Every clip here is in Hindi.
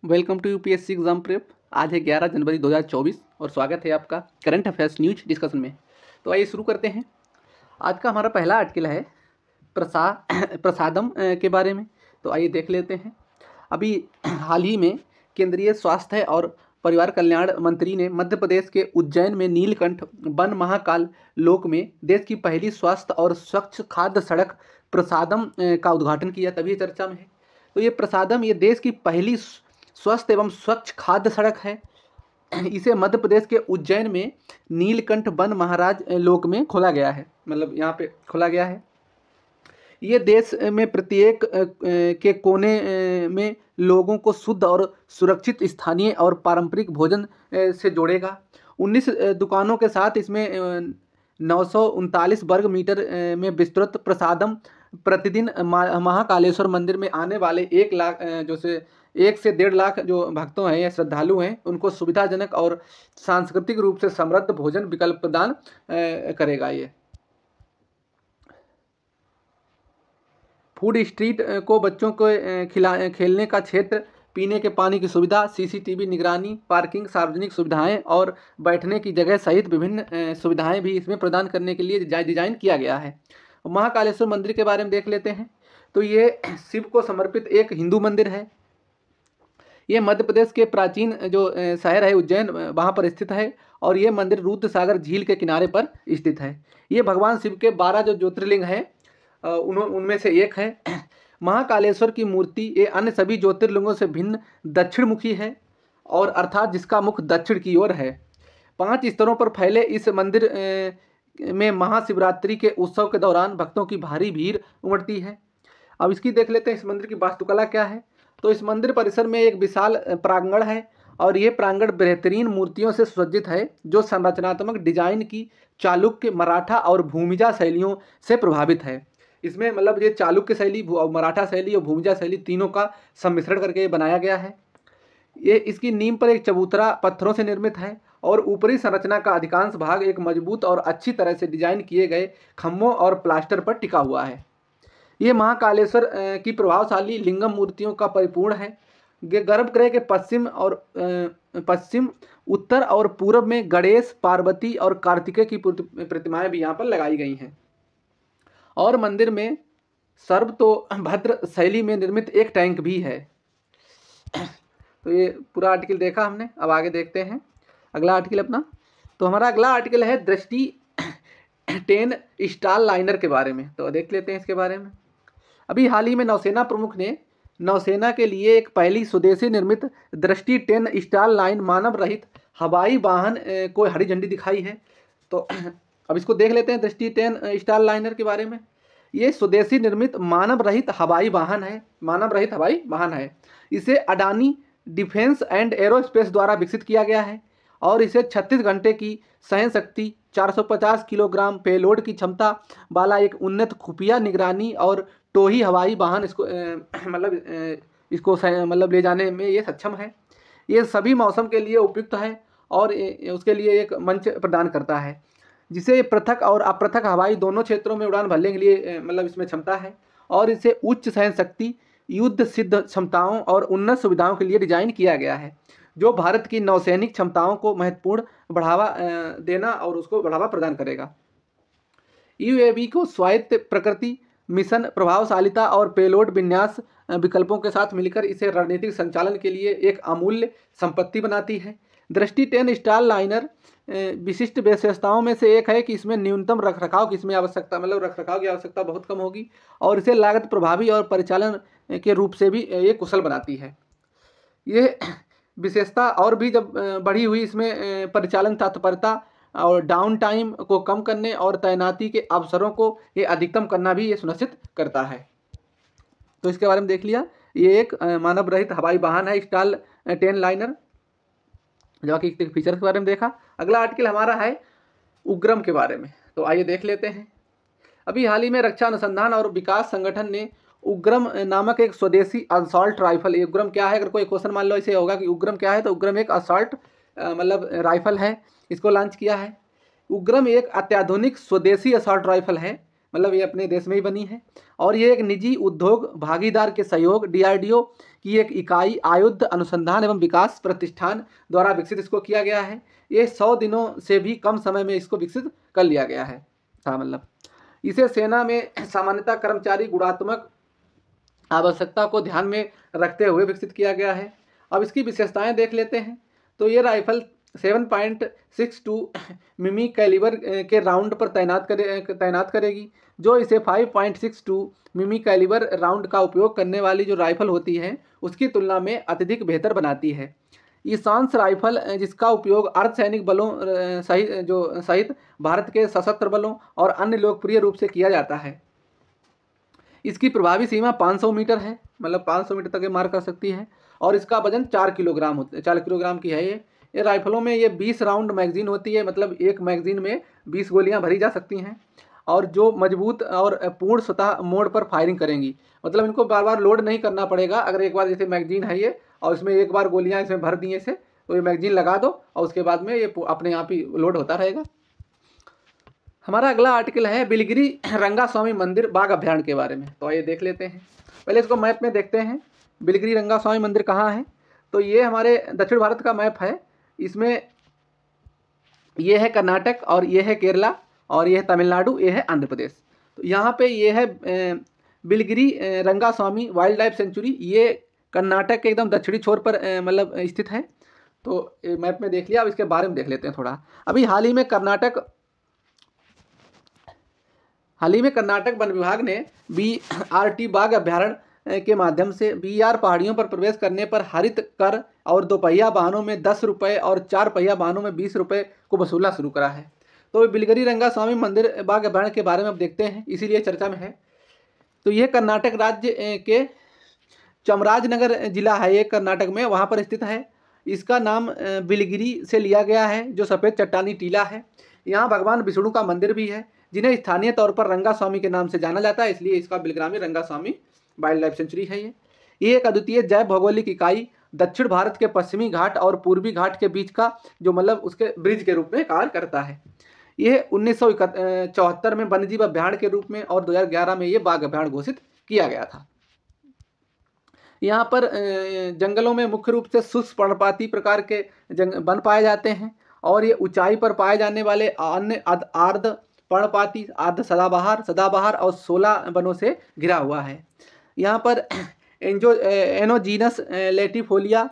Welcome to UPSC exam prep. आज है 11 जनवरी 2024 और स्वागत है आपका करंट अफेयर्स न्यूज डिस्कशन में। तो आइए शुरू करते हैं। आज का हमारा पहला आर्टिकल है प्रसादम के बारे में। तो आइए देख लेते हैं। अभी हाल ही में केंद्रीय स्वास्थ्य और परिवार कल्याण मंत्री ने मध्य प्रदेश के उज्जैन में नीलकंठ वन महाकाल लोक में देश की पहली स्वास्थ्य और स्वच्छ खाद्य सड़क प्रसादम का उद्घाटन किया, तभी चर्चा में है। तो ये प्रसादम ये देश की पहली स्वस्थ एवं स्वच्छ खाद्य सड़क है। इसे मध्य प्रदेश के उज्जैन में नीलकंठ वन महाराज लोक में खोला गया है, मतलब यहाँ पे खोला गया है। ये देश में प्रत्येक के कोने में लोगों को शुद्ध और सुरक्षित स्थानीय और पारंपरिक भोजन से जोड़ेगा। 19 दुकानों के साथ इसमें 939 वर्ग मीटर में विस्तृत प्रसादम प्रतिदिन महाकालेश्वर मंदिर में आने वाले 1 लाख से 1.5 लाख जो भक्तों हैं या श्रद्धालु हैं उनको सुविधाजनक और सांस्कृतिक रूप से समृद्ध भोजन विकल्प प्रदान करेगा। ये फूड स्ट्रीट को बच्चों को खेलने का क्षेत्र, पीने के पानी की सुविधा, सीसीटीवी निगरानी, पार्किंग, सार्वजनिक सुविधाएं और बैठने की जगह सहित विभिन्न सुविधाएं भी इसमें प्रदान करने के लिए डिजाइन किया गया है। महाकालेश्वर मंदिर के बारे में देख लेते हैं। तो ये शिव को समर्पित एक हिंदू मंदिर है। ये मध्य प्रदेश के प्राचीन जो शहर है उज्जैन, वहाँ पर स्थित है और ये मंदिर रुद्र सागर झील के किनारे पर स्थित है। ये भगवान शिव के 12 जो ज्योतिर्लिंग हैं उनमें से एक है। महाकालेश्वर की मूर्ति ये अन्य सभी ज्योतिर्लिंगों से भिन्न दक्षिण मुखी है और अर्थात जिसका मुख दक्षिण की ओर है। 5 स्तरों पर फैले इस मंदिर में महाशिवरात्रि के उत्सव के दौरान भक्तों की भारी भीड़ उमड़ती है। अब इसकी देख लेते हैं इस मंदिर की वास्तुकला क्या है। तो इस मंदिर परिसर में एक विशाल प्रांगण है और ये प्रांगण बेहतरीन मूर्तियों से सुसज्जित है जो संरचनात्मक डिजाइन की चालुक्य, मराठा और भूमिजा शैलियों से प्रभावित है। इसमें मतलब ये चालुक्य शैली, मराठा शैली और भूमिजा शैली तीनों का सम्मिश्रण करके बनाया गया है। ये इसकी नींव पर एक चबूतरा पत्थरों से निर्मित है और ऊपरी संरचना का अधिकांश भाग एक मजबूत और अच्छी तरह से डिजाइन किए गए खम्भों और प्लास्टर पर टिका हुआ है। ये महाकालेश्वर की प्रभावशाली लिंगम मूर्तियों का परिपूर्ण है। गर्भगृह के पश्चिम, उत्तर और पूर्व में गणेश, पार्वती और कार्तिकेय की प्रतिमाएं भी यहाँ पर लगाई गई हैं। और मंदिर में सर्वतोभद्र शैली में निर्मित एक टैंक भी है। तो ये पूरा आर्टिकल देखा हमने। अब आगे देखते हैं अगला आर्टिकल अपना। तो हमारा अगला आर्टिकल है दृष्टि 10 स्टार लाइनर के बारे में। तो देख लेते हैं इसके बारे में। अभी हाल ही में नौसेना प्रमुख ने नौसेना के लिए एक पहली स्वदेशी निर्मित दृष्टि 10 स्टार लाइन मानव रहित हवाई वाहन को हरी झंडी दिखाई है। तो अब इसको देख लेते हैं दृष्टि 10 स्टार लाइनर के बारे में। ये स्वदेशी निर्मित मानव रहित हवाई वाहन है। इसे अडानी डिफेंस एंड एरोस्पेस द्वारा विकसित किया गया है और इसे 36 घंटे की सहन शक्ति, 450 किलोग्राम पेलोड की क्षमता वाला एक उन्नत खुफिया निगरानी और टोही हवाई वाहन इसको ले जाने में ये सक्षम है। ये सभी मौसम के लिए उपयुक्त है और उसके लिए एक मंच प्रदान करता है जिसे पृथक और अपृथक हवाई दोनों क्षेत्रों में उड़ान भरने के लिए इसमें क्षमता है। और इसे उच्च सहन शक्ति, युद्ध सिद्ध क्षमताओं और उन्नत सुविधाओं के लिए डिजाइन किया गया है जो भारत की नौसैनिक क्षमताओं को महत्वपूर्ण बढ़ावा देना और उसको बढ़ावा प्रदान करेगा। यूएवी को स्वायत्त प्रकृति, मिशन प्रभावशालिता और पेलोड विन्यास विकल्पों के साथ मिलकर इसे रणनीतिक संचालन के लिए एक अमूल्य संपत्ति बनाती है। दृष्टि 10 स्टार लाइनर विशिष्ट विशेषताओं में से एक है कि इसमें न्यूनतम रखरखाव की रखरखाव की आवश्यकता बहुत कम होगी और इसे लागत प्रभावी और परिचालन के रूप से भी ये कुशल बनाती है। ये विशेषता और भी जब बढ़ी हुई इसमें परिचालन तत्परता और डाउन टाइम को कम करने और तैनाती के अवसरों को ये अधिकतम करना भी ये सुनिश्चित करता है। तो इसके बारे में देख लिया। ये एक मानव रहित हवाई वाहन है स्टार 10 लाइनर। जो कि फीचर्स के बारे में देखा। अगला आर्टिकल हमारा है उग्रम के बारे में। तो आइए देख लेते हैं। अभी हाल ही में रक्षा अनुसंधान और विकास संगठन ने उग्रम नामक एक स्वदेशी असॉल्ट राइफल, ये उग्रम क्या है, अगर कोई क्वेश्चन मान लो इसे होगा कि उग्रम क्या है, तो उग्रम एक असॉल्ट राइफल है, इसको लॉन्च किया है। उग्रम एक अत्याधुनिक स्वदेशी असॉल्ट राइफल है, मतलब ये अपने देश में ही बनी है। और ये एक निजी उद्योग भागीदार के सहयोग DRDO की एक इकाई आयुध अनुसंधान एवं विकास प्रतिष्ठान द्वारा विकसित इसको किया गया है। ये 100 दिनों से भी कम समय में इसको विकसित कर लिया गया है था। मतलब इसे सेना में सामान्यतः कर्मचारी गुणात्मक आवश्यकता को ध्यान में रखते हुए विकसित किया गया है। अब इसकी विशेषताएं देख लेते हैं। तो ये राइफल 7.62 मिमी कैलिबर के राउंड पर तैनात करेगी, जो इसे 5.62 मिमी कैलिबर राउंड का उपयोग करने वाली जो राइफल होती है उसकी तुलना में अत्यधिक बेहतर बनाती है। ईशांस राइफल जिसका उपयोग अर्धसैनिक बलों सहित भारत के सशस्त्र बलों और अन्य लोकप्रिय रूप से किया जाता है। इसकी प्रभावी सीमा 500 मीटर है, मतलब 500 मीटर तक ये मार कर सकती है। और इसका वजन 4 किलोग्राम की है। ये राइफलों में ये 20 राउंड मैगजीन होती है, मतलब एक मैगजीन में 20 गोलियां भरी जा सकती हैं, और जो मजबूत और पूर्ण सतह मोड पर फायरिंग करेंगी। मतलब इनको बार बार लोड नहीं करना पड़ेगा। अगर एक बार जैसे मैगजीन है ये और इसमें एक बार गोलियां इसमें भर दी से, तो ये मैगजीन लगा दो और उसके बाद में ये अपने आप ही लोड होता रहेगा। हमारा अगला आर्टिकल है बिलगिरी रंगास्वामी मंदिर बाघ अभ्यारण्य के बारे में। तो आइए देख लेते हैं। पहले इसको मैप में देखते हैं, बिलगिरी रंगास्वामी मंदिर कहाँ है। तो ये हमारे दक्षिण भारत का मैप है। इसमें ये है कर्नाटक, और ये है केरला, और ये है तमिलनाडु, ये है आंध्र प्रदेश। तो यहाँ पे ये है Biligiri Rangaswamy wild life sanctuary. ये कर्नाटक के एकदम दक्षिणी छोर पर मतलब स्थित है। तो मैप में देख लिया। अब इसके बारे में देख लेते हैं थोड़ा। अभी हाल ही में कर्नाटक वन विभाग ने BRT बाघ अभ्यारण्य के माध्यम से BR पहाड़ियों पर प्रवेश करने पर हरित कर और 2 पहिया वाहनों में 10 रुपये और 4 पहिया वाहनों में 20 रुपये को वसूलना शुरू करा है। तो बिलगिरी रंगास्वामी मंदिर बाघ अभ्यारण्य के बारे में अब देखते हैं, इसीलिए चर्चा में है। तो यह कर्नाटक राज्य के चामराजनगर जिला है, ये कर्नाटक में, वहाँ पर स्थित है। इसका नाम बिलगिरी से लिया गया है, जो सफ़ेद चट्टानी टीला है। यहाँ भगवान विष्णु का मंदिर भी है, जिन्हें स्थानीय तौर पर रंगास्वामी के नाम से जाना जाता है, इसलिए इसका Biligiri Rangaswamy wild life sanctuary है। ये एक अद्वितीय जैव भौगोलिक इकाई दक्षिण भारत के पश्चिमी घाट और पूर्वी घाट के बीच का जो मतलब उसके ब्रिज के रूप में कार्य करता है। यह 1974 में वन्यजीव अभ्यारण्य के रूप में और 2011 में ये बाघ अभ्यारण्य घोषित किया गया था। यहाँ पर जंगलों में मुख्य रूप से शुष्क पर्णपाती प्रकार के वन पाए जाते हैं, और ये ऊंचाई पर पाए जाने वाले अन्य आर्द्र पर्णपाती, अर्ध सदाबहार और 16 वनों से घिरा हुआ है। यहाँ पर एनोजीनस लेटिफोलिया,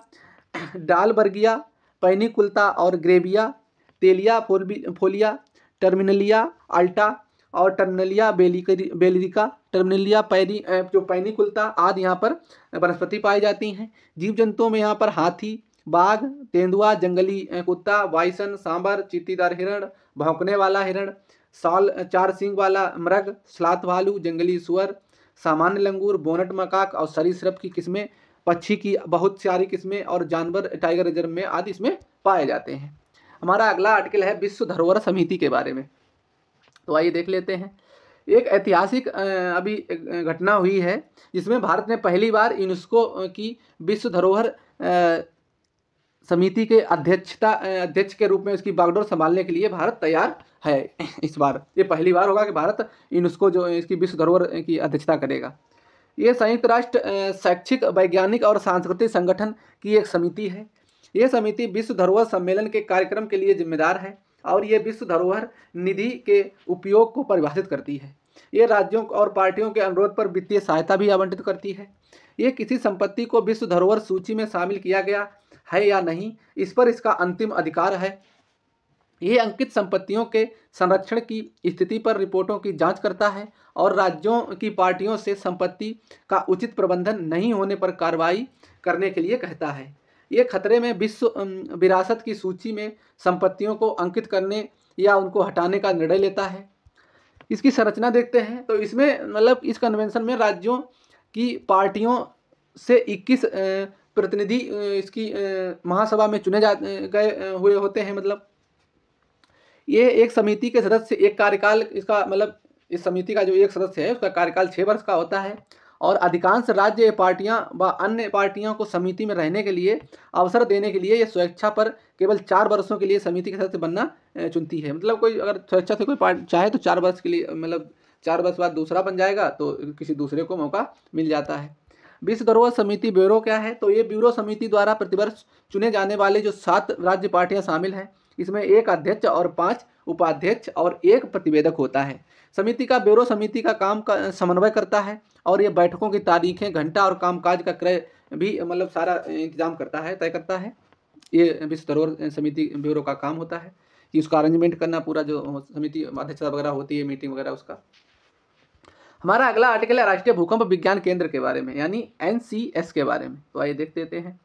डालबर्गिया, पैनिकुलता और ग्रेविया, तेलिया फोलिया, टर्मिनलिया अल्टा और टर्मिनलिया बेलिरिका, टर्मिनलिया पैनिकुलता आदि यहाँ पर वनस्पति पाई जाती हैं। जीव जंतुओं में यहाँ पर हाथी, बाघ, तेंदुआ, जंगली कुत्ता, बाइसन, सांबर, चीतीदार हिरण, भौंकने वाला हिरण, 4 सींग वाला मृग, स्लाथ भालू, जंगली सुअर, सामान्य लंगूर, बोनट मकाक और सरीसृप की किस्में, पक्षी की बहुत सारी किस्में और जानवर टाइगर रिजर्व में आदि इसमें पाए जाते हैं। हमारा अगला आर्टिकल है विश्व धरोहर समिति के बारे में। तो आइए देख लेते हैं। एक ऐतिहासिक अभी घटना हुई है, जिसमें भारत ने पहली बार यूनेस्को की विश्व धरोहर समिति के अध्यक्ष के रूप में उसकी बागडोर संभालने के लिए भारत तैयार है। इस बार ये पहली बार होगा कि भारत यूनेस्को जो इसकी विश्व धरोहर की अध्यक्षता करेगा। ये संयुक्त राष्ट्र शैक्षिक, वैज्ञानिक और सांस्कृतिक संगठन की एक समिति है। ये समिति विश्व धरोहर सम्मेलन के कार्यक्रम के लिए जिम्मेदार है, और ये विश्व धरोहर निधि के उपयोग को परिभाषित करती है। ये राज्यों और पार्टियों के अनुरोध पर वित्तीय सहायता भी आवंटित करती है। ये किसी संपत्ति को विश्व धरोहर सूची में शामिल किया गया है या नहीं, इस पर इसका अंतिम अधिकार है। ये अंकित संपत्तियों के संरक्षण की स्थिति पर रिपोर्टों की जांच करता है, और राज्यों की पार्टियों से संपत्ति का उचित प्रबंधन नहीं होने पर कार्रवाई करने के लिए कहता है। ये खतरे में विश्व विरासत की सूची में संपत्तियों को अंकित करने या उनको हटाने का निर्णय लेता है। इसकी संरचना देखते हैं। तो इसमें मतलब इस कन्वेंशन में राज्यों की पार्टियों से 21 प्रतिनिधि इसकी महासभा में चुने गए हुए होते हैं। मतलब ये एक समिति के सदस्य एक कार्यकाल, इसका मतलब इस समिति का जो एक सदस्य है उसका कार्यकाल 6 वर्ष का होता है, और अधिकांश राज्य पार्टियां व अन्य पार्टियों को समिति में रहने के लिए अवसर देने के लिए ये स्वेच्छा पर केवल 4 वर्षों के लिए समिति के सदस्य बनना चुनती है। मतलब कोई अगर स्वेच्छा से कोई पार्टी चाहे तो 4 वर्ष के लिए मतलब 4 वर्ष बाद दूसरा बन जाएगा तो किसी दूसरे को मौका मिल जाता है। विश्व धरोहर समिति ब्यूरो क्या है? तो ये ब्यूरो समिति द्वारा प्रतिवर्ष चुने जाने वाले जो 7 राज्य पार्टियां शामिल हैं, इसमें 1 अध्यक्ष और 5 उपाध्यक्ष और 1 प्रतिवेदक होता है। समिति का ब्यूरो समिति का काम का समन्वय करता है और ये बैठकों की तारीखें, घंटा और कामकाज का क्रय भी मतलब सारा इंतजाम करता है, तय करता है। ये विश्व धरोहर समिति ब्यूरो का काम होता है कि उसका अरेंजमेंट करना, पूरा जो समिति अध्यक्षता वगैरह होती है, मीटिंग वगैरह उसका। हमारा अगला आर्टिकल है राष्ट्रीय भूकंप विज्ञान केंद्र के बारे में, यानी NCS के बारे में। तो आइए देख लेते हैं।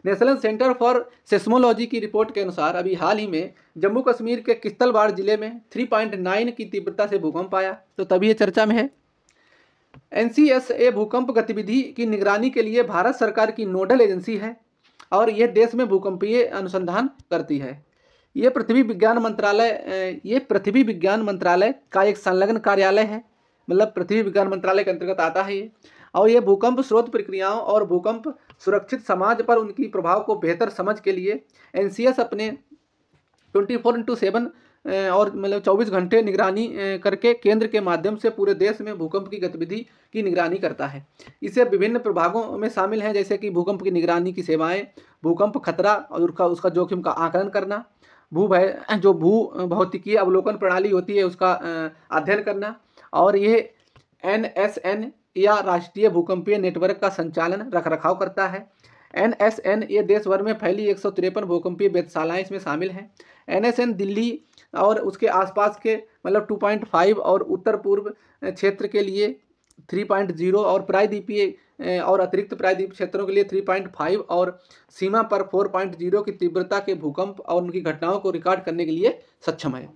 नेशनल सेंटर फॉर सेस्मोलॉजी की रिपोर्ट के अनुसार अभी हाल ही में जम्मू कश्मीर के किश्तवाड़ जिले में 3.9 की तीव्रता से भूकंप आया, तो तभी ये चर्चा में है। NCS भूकंप गतिविधि की निगरानी के लिए भारत सरकार की नोडल एजेंसी है और यह देश में भूकंपीय अनुसंधान करती है। ये पृथ्वी विज्ञान मंत्रालय का एक संलग्न कार्यालय है, मतलब पृथ्वी विज्ञान मंत्रालय के अंतर्गत आता है ये। और ये भूकंप स्रोत प्रक्रियाओं और भूकंप सुरक्षित समाज पर उनकी प्रभाव को बेहतर समझ के लिए NCS अपने 24/7 और मतलब 24 घंटे निगरानी करके केंद्र के माध्यम से पूरे देश में भूकंप की गतिविधि की निगरानी करता है। इसे विभिन्न प्रभागों में शामिल हैं, जैसे कि भूकंप की निगरानी की सेवाएं, भूकंप खतरा और उसका जोखिम का आकलन करना, भू भौतिकीय अवलोकन प्रणाली होती है उसका अध्ययन करना, और ये NSN या राष्ट्रीय भूकंपीय नेटवर्क का संचालन रखरखाव करता है। NSN ये देश भर में फैली 153 भूकंपीय वेधशालाएं इसमें शामिल हैं। NSN दिल्ली और उसके आसपास के मतलब 2.5 और उत्तर पूर्व क्षेत्र के लिए 3.0 और प्रायद्वीपीय और अतिरिक्त प्रायद्वीप क्षेत्रों के लिए 3.5 और सीमा पर 4.0 की तीव्रता के भूकंप और उनकी घटनाओं को रिकॉर्ड करने के लिए सक्षम है।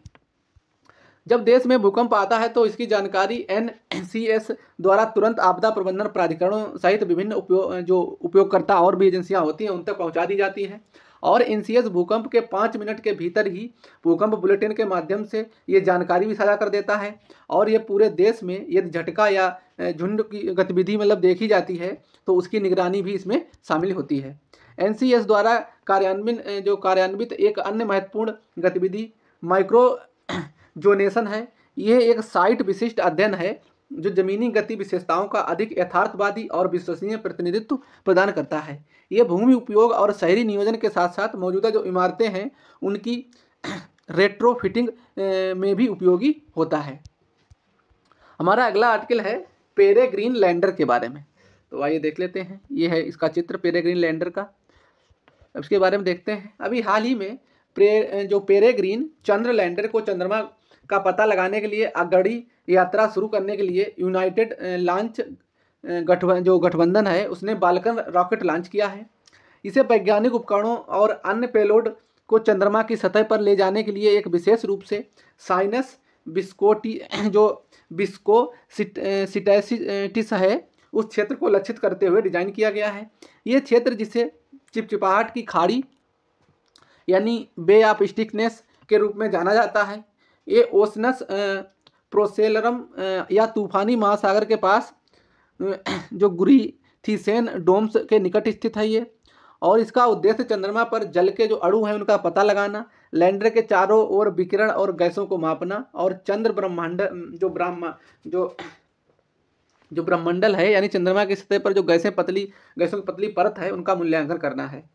जब देश में भूकंप आता है तो इसकी जानकारी NCS द्वारा तुरंत आपदा प्रबंधन प्राधिकरणों सहित विभिन्न उपयोगकर्ता और भी एजेंसियां होती हैं उन तक पहुंचा दी जाती है। और NCS भूकंप के 5 मिनट के भीतर ही भूकंप बुलेटिन के माध्यम से ये जानकारी भी साझा कर देता है। और ये पूरे देश में यदि झटका या झुंड की गतिविधि मतलब देखी जाती है तो उसकी निगरानी भी इसमें शामिल होती है। NCS द्वारा कार्यान्वित एक अन्य महत्वपूर्ण गतिविधि माइक्रो जोनेशन है। यह एक साइट विशिष्ट अध्ययन है जो जमीनी गति विशेषताओं का अधिक यथार्थवादी और विश्वसनीय प्रतिनिधित्व प्रदान करता है। यह भूमि उपयोग और शहरी नियोजन के साथ साथ मौजूदा जो इमारतें हैं उनकी रेट्रोफिटिंग में भी उपयोगी होता है। हमारा अगला आर्टिकल है पेरेग्रीन लैंडर के बारे में। तो आइए देख लेते हैं। ये है इसका चित्र पेरेग्रीन लैंडर का। इसके बारे में देखते हैं। अभी हाल ही में जो पेरेग्रीन चंद्र लैंडर को चंद्रमा का पता लगाने के लिए अगड़ी यात्रा शुरू करने के लिए यूनाइटेड लॉन्च गठबंधन है उसने बाल्कन रॉकेट लॉन्च किया है। इसे वैज्ञानिक उपकरणों और अन्य पेलोड को चंद्रमा की सतह पर ले जाने के लिए एक विशेष रूप से साइनस विस्कोसिटिस है उस क्षेत्र को लक्षित करते हुए डिजाइन किया गया है। ये क्षेत्र जिसे चिपचिपाहट की खाड़ी यानी बे ऑफ स्टिकनेस के रूप में जाना जाता है, ये ओशनस प्रोसेलरम या तूफानी महासागर के पास जो गुरीथीसेन डोम्स के निकट स्थित है ये। और इसका उद्देश्य चंद्रमा पर जल के जो अणु हैं उनका पता लगाना, लैंडर के चारों ओर विकिरण और गैसों को मापना और चंद्र ब्रह्मांड जो ब्रह्मंडल है यानी चंद्रमा की सतह पर जो गैसों की पतली परत है उनका मूल्यांकन करना है।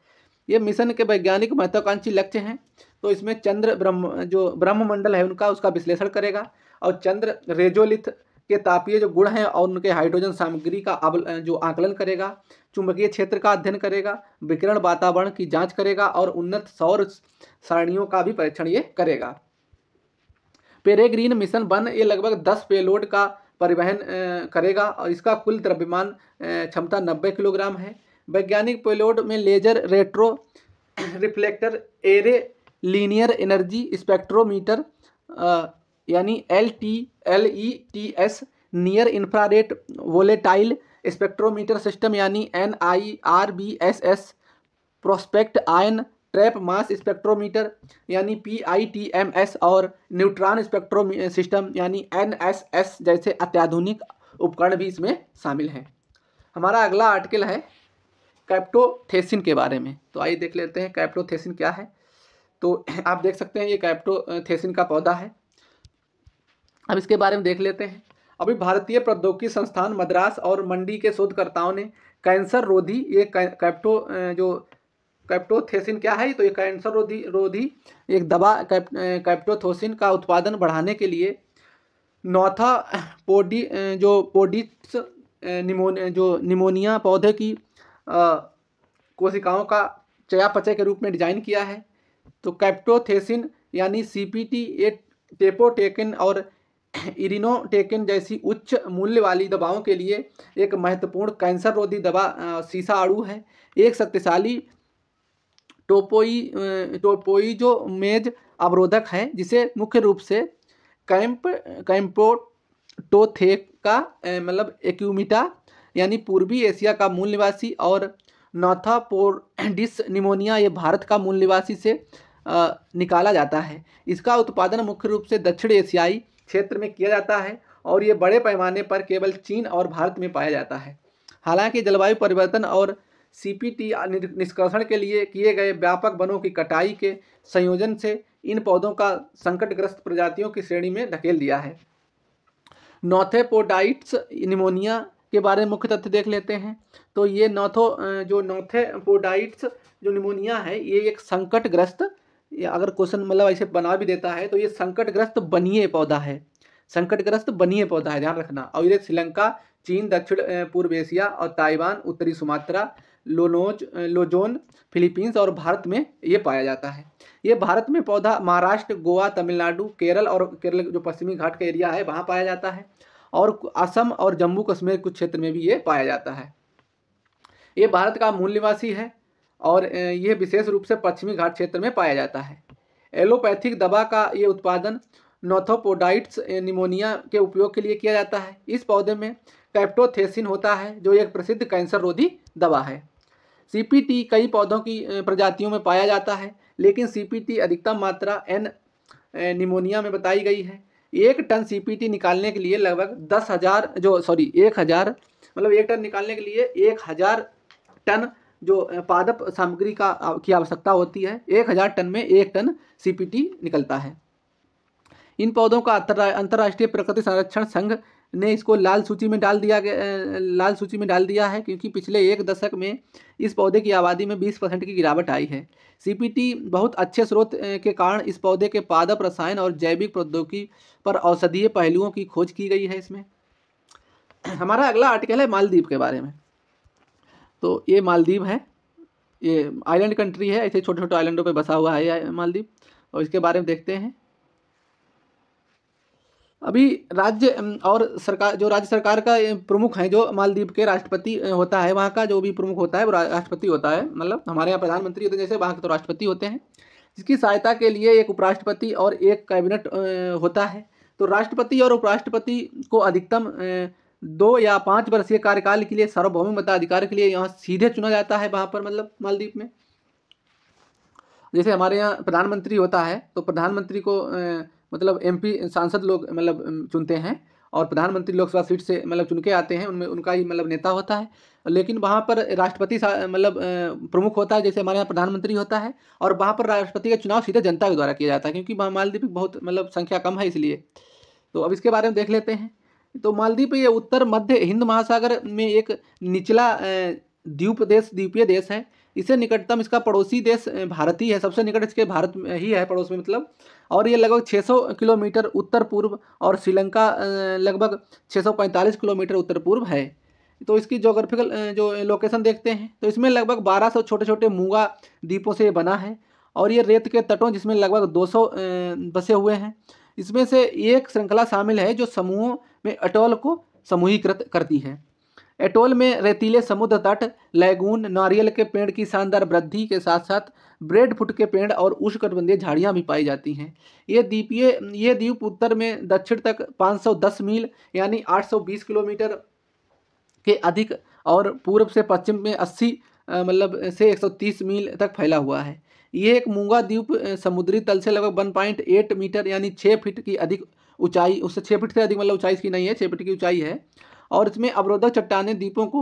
ये मिशन के वैज्ञानिक महत्वाकांक्षी लक्ष्य हैं। तो इसमें चंद्र ब्रह्मंडल है उसका विश्लेषण करेगा और चंद्र रेजोलिथ के तापीय जो गुण हैं और उनके हाइड्रोजन सामग्री का जो आकलन करेगा, चुंबकीय क्षेत्र का अध्ययन करेगा, विकिरण वातावरण की जांच करेगा और उन्नत सौर सारणियों का भी परीक्षण ये करेगा। पेरेग्रीन मिशन 1 ये लगभग 10 पेलोड का परिवहन करेगा और इसका कुल द्रव्यमान क्षमता 90 किलोग्राम है। वैज्ञानिक पेलोड में laser retro reflector array linear energy spectrometer यानी LETS, near infrared volatile spectrometer system यानी NIRBSS, prospect ion trap mass spectrometer यानी PITMS और न्यूट्रॉन स्पेक्ट्रो सिस्टम यानी NSS जैसे अत्याधुनिक उपकरण भी इसमें शामिल हैं। हमारा अगला आर्टिकल है कैप्टोथेसिन के बारे में। तो आइए देख लेते हैं कैप्टोथेसिन क्या है। तो आप देख सकते हैं ये कैप्टोथेसिन का पौधा है। अब इसके बारे में देख लेते हैं। अभी भारतीय प्रौद्योगिकी संस्थान मद्रास और मंडी के शोधकर्ताओं ने कैंसर रोधी ये जो कैप्टोथेसिन क्या है, तो ये कैंसर रोधी एक दवा कैप्टोथोसिन का उत्पादन बढ़ाने के लिए नॉथा पोडिट्स निमोनिया पौधे की कोशिकाओं का चयापचय के रूप में डिजाइन किया है। तो कैप्टोथेसिन यानी सीपीटी ये टेपोटेकिन और इरिनोटेकिन जैसी उच्च मूल्य वाली दवाओं के लिए एक महत्वपूर्ण कैंसर रोधी दवा सीसा अणु है। एक शक्तिशाली टोपोइजोमेज अवरोधक है जिसे मुख्य रूप से कैम्पोटोथेका मतलब एक्यूमिटा यानी पूर्वी एशिया का मूल निवासी और नॉथापोडिस निमोनिया ये भारत का मूल निवासी से निकाला जाता है। इसका उत्पादन मुख्य रूप से दक्षिण एशियाई क्षेत्र में किया जाता है और ये बड़े पैमाने पर केवल चीन और भारत में पाया जाता है। हालांकि जलवायु परिवर्तन और सीपीटी निष्कर्षण के लिए किए गए व्यापक वनों की कटाई के संयोजन से इन पौधों का संकटग्रस्त प्रजातियों की श्रेणी में धकेल दिया है। नॉथेपोडाइट्स निमोनिया के बारे में मुख्य तथ्य देख लेते हैं। तो ये नॉथेपोडाइट्स जो निमोनिया है ये एक संकटग्रस्त, या अगर क्वेश्चन मतलब ऐसे बना भी देता है तो ये संकटग्रस्त बनीय पौधा है, संकटग्रस्त बनीय पौधा है, ध्यान रखना। और ये श्रीलंका, चीन, दक्षिण पूर्व एशिया और ताइवान, उत्तरी सुमात्रा, लोजोन, फिलीपींस और भारत में ये पाया जाता है। ये भारत में पौधा महाराष्ट्र, गोवा, तमिलनाडु, केरल और केरल जो पश्चिमी घाट का एरिया है वहाँ पाया जाता है और असम और जम्मू कश्मीर कुछ क्षेत्र में भी ये पाया जाता है। ये भारत का मूल निवासी है और यह विशेष रूप से पश्चिमी घाट क्षेत्र में पाया जाता है। एलोपैथिक दवा का ये उत्पादन नॉथोपोडाइट्स निमोनिया के उपयोग के लिए किया जाता है। इस पौधे में कैप्टोथेसिन होता है जो एक प्रसिद्ध कैंसर रोधी दवा है। सीपीटी कई पौधों की प्रजातियों में पाया जाता है, लेकिन सीपीटी अधिकतम मात्रा एन निमोनिया में बताई गई है। 1 टन सीपीटी निकालने के लिए लगभग 10,000 1,000 मतलब 1 टन निकालने के लिए 1,000 टन जो पादप सामग्री की आवश्यकता होती है। 1,000 टन में 1 टन सीपीटी निकलता है। इन पौधों का अंतर्राष्ट्रीय प्रकृति संरक्षण संघ ने इसको लाल सूची में डाल दिया है क्योंकि पिछले 1 दशक में इस पौधे की आबादी में 20% की गिरावट आई है। सीपीटी बहुत अच्छे स्रोत के कारण इस पौधे के पादप रसायन और जैविक प्रौद्योगिकी पर औषधीय पहलुओं की खोज की गई है। इसमें हमारा अगला आर्टिकल है मालदीव के बारे में। तो ये मालदीव है, ये आइलैंड कंट्री है, ऐसे छोटे छोटे आइलैंडों पे बसा हुआ है मालदीव। और इसके बारे में देखते हैं। अभी राज्य और सरकार, जो राज्य सरकार का प्रमुख है, जो मालदीव के राष्ट्रपति होता है, वहाँ का जो भी प्रमुख होता है वो राष्ट्रपति होता है। मतलब हमारे यहाँ प्रधानमंत्री होते हैं, जैसे वहाँ के तो राष्ट्रपति होते हैं, जिसकी सहायता के लिए एक उपराष्ट्रपति और एक कैबिनेट होता है। तो राष्ट्रपति और उपराष्ट्रपति को अधिकतम 2 या 5 वर्षीय कार्यकाल के लिए सार्वभौमिक मताधिकार के लिए यहाँ सीधे चुना जाता है वहाँ पर, मतलब मालदीव में। जैसे हमारे यहाँ प्रधानमंत्री होता है तो प्रधानमंत्री को मतलब एमपी सांसद लोग मतलब चुनते हैं और प्रधानमंत्री लोकसभा सीट से मतलब चुन के आते हैं, उनमें उनका ही मतलब नेता होता है। लेकिन वहाँ पर राष्ट्रपति मतलब प्रमुख होता है, जैसे हमारे यहाँ प्रधानमंत्री होता है, और वहाँ पर राष्ट्रपति का चुनाव सीधे जनता के द्वारा किया जाता है क्योंकि मालदीव की बहुत मतलब संख्या कम है इसलिए। तो अब इसके बारे में देख लेते हैं। तो मालदीव ये उत्तर मध्य हिंद महासागर में एक निचला द्वीपीय देश है। इससे निकटतम इसका पड़ोसी देश भारत ही है, सबसे निकट इसके भारत ही है पड़ोस में मतलब। और ये लगभग 600 किलोमीटर उत्तर पूर्व और श्रीलंका लगभग 645 किलोमीटर उत्तर पूर्व है। तो इसकी जोग्राफिकल जो लोकेशन देखते हैं तो इसमें लगभग 1200 छोटे छोटे मूंगा द्वीपों से बना है और ये रेत के तटों जिसमें लगभग 200 बसे हुए हैं। इसमें से एक श्रृंखला शामिल है जो समूहों में अटोल को समूहीकृत करती है। एटोल में रेतीले समुद्र तट, लैगून, नारियल के पेड़ की शानदार वृद्धि के साथ साथ ब्रेडफुट के पेड़ और उष्णकटिबंधीय झाड़ियाँ भी पाई जाती हैं। ये द्वीप उत्तर में दक्षिण तक 510 मील यानी 820 किलोमीटर के अधिक और पूर्व से पश्चिम में 80 मतलब से 130 मील तक फैला हुआ है। ये एक मूंगा द्वीप समुद्री तल से लगभग 1.8 मीटर यानी 6 फीट की अधिक ऊंचाई, उससे 6 फीट से अधिक मतलब ऊंचाई इसकी नहीं है, 6 फीट की ऊंचाई है। और इसमें अवरोधक चट्टानें द्वीपों को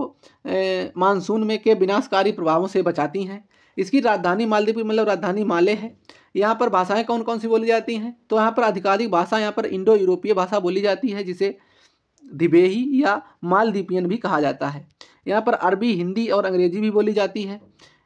मानसून में के विनाशकारी प्रभावों से बचाती हैं। इसकी राजधानी मालदीव की मतलब राजधानी माले है। यहाँ पर भाषाएं कौन कौन सी बोली जाती हैं? तो यहाँ पर आधिकारिक भाषा यहाँ पर इंडो यूरोपीय भाषा बोली जाती है, जिसे द्विवेही या मालदीपियन भी कहा जाता है। यहाँ पर अरबी, हिंदी और अंग्रेजी भी बोली जाती है।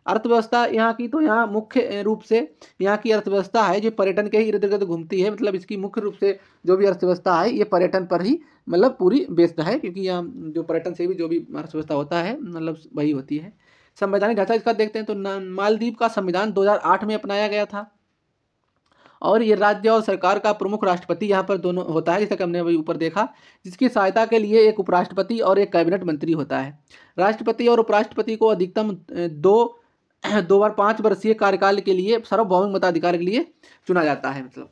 अर्थव्यवस्था यहाँ की, तो यहाँ मुख्य रूप से यहाँ की अर्थव्यवस्था है जो पर्यटन के ही इर्द गिर्द घूमती है। मतलब इसकी मुख्य रूप से जो भी अर्थव्यवस्था है ये पर्यटन पर ही मतलब पूरी बेस्ड है, क्योंकि यहाँ जो पर्यटन से भी जो भी अर्थव्यवस्था होता है मतलब वही होती है। संवैधानिक ढांचा इसका देखते हैं तो मालदीव का संविधान 2008 में अपनाया गया था, और ये राज्य और सरकार का प्रमुख राष्ट्रपति यहाँ पर दोनों होता है, जैसा कि हमने अभी ऊपर देखा, जिसकी सहायता के लिए एक उपराष्ट्रपति और एक कैबिनेट मंत्री होता है। राष्ट्रपति और उपराष्ट्रपति को अधिकतम दो बार 5 वर्षीय कार्यकाल के लिए सार्वभौमिक मताधिकार के लिए चुना जाता है। मतलब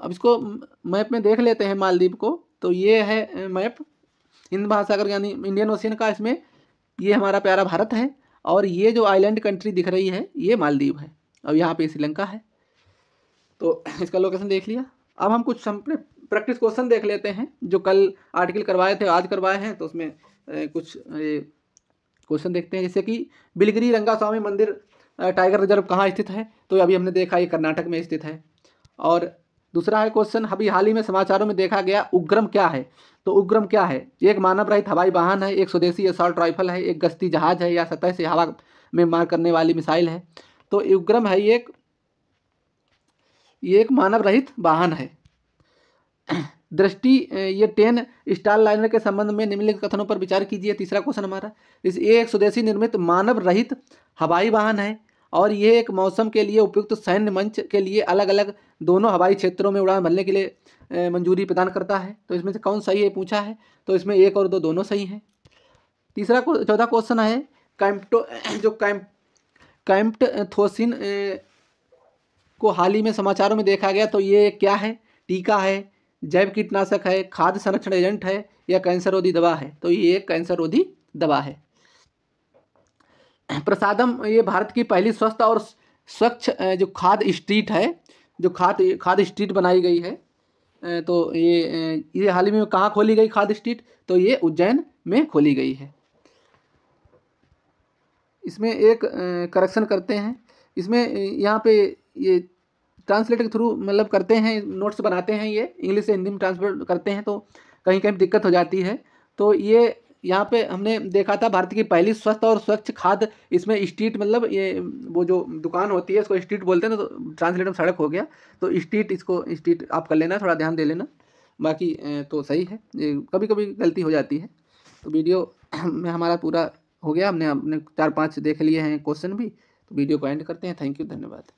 अब इसको मैप में देख लेते हैं मालदीव को। तो ये है मैप हिंद महासागर यानी इंडियन ओशियन का। इसमें ये हमारा प्यारा भारत है, और ये जो आइलैंड कंट्री दिख रही है ये मालदीव है, और यहाँ पे श्रीलंका है। तो इसका लोकेशन देख लिया। अब हम कुछ प्रैक्टिस क्वेश्चन देख लेते हैं जो कल आर्टिकल करवाए थे, आज करवाए हैं। तो उसमें कुछ क्वेश्चन देखते हैं, जैसे कि बिलगिरी रंगास्वामी मंदिर टाइगर रिजर्व कहाँ स्थित है। तो अभी हमने देखा ये कर्नाटक में स्थित है। और दूसरा है क्वेश्चन, अभी हाल ही में समाचारों में देखा गया उपग्रह क्या है। तो उपग्रह क्या है? एक मानव रहित हवाई वाहन है, एक स्वदेशी असॉल्ट राइफल है, एक गश्ती जहाज है, या सतह से हवा में मार करने वाली मिसाइल है। तो उपग्रह है ये एक मानव रहित वाहन है। दृष्टि ये 10 स्टार लाइनर के संबंध में निम्नलिखित कथनों पर विचार कीजिए। तीसरा क्वेश्चन हमारा, ये एक स्वदेशी निर्मित मानव रहित हवाई वाहन है, और ये एक मौसम के लिए उपयुक्त सैन्य मंच के लिए अलग अलग दोनों हवाई क्षेत्रों में उड़ान भरने के लिए मंजूरी प्रदान करता है। तो इसमें से कौन सही है पूछा है, तो इसमें 1 और 2 दोनों सही हैं। चौथा क्वेश्चन है, कैम्प्ट थोसिन को हाल ही में समाचारों में देखा गया। तो ये क्या है? टीका है, जैव कीटनाशक है, खाद्य संरक्षण एजेंट है, या कैंसर रोधी दवा है। तो ये एक कैंसर रोधी दवा है। प्रसादम ये भारत की पहली स्वस्थ और स्वच्छ जो खाद्य स्ट्रीट है, जो खाद्य स्ट्रीट बनाई गई है। तो ये हाल ही में कहाँ खोली गई खाद्य स्ट्रीट? तो ये उज्जैन में खोली गई है। इसमें एक करेक्शन करते हैं, इसमें यहाँ पे ये ट्रांसलेट के थ्रू मतलब करते हैं, नोट्स बनाते हैं, ये इंग्लिश से हिंदी में ट्रांसलेट करते हैं, तो कहीं कहीं दिक्कत हो जाती है। तो ये यहाँ पे हमने देखा था भारत की पहली स्वस्थ और स्वच्छ खाद्य, इसमें स्ट्रीट मतलब ये वो जो दुकान होती है इसको स्ट्रीट बोलते हैं ना, तो ट्रांसलेट में सड़क हो गया। तो स्ट्रीट, इसको स्ट्रीट आप कर लेना, थोड़ा ध्यान दे लेना, बाकी तो सही है। ये कभी कभी गलती हो जाती है। तो वीडियो में हमारा पूरा हो गया, हमने 4-5 देख लिए हैं क्वेश्चन भी। तो वीडियो को एंड करते हैं। थैंक यू, धन्यवाद।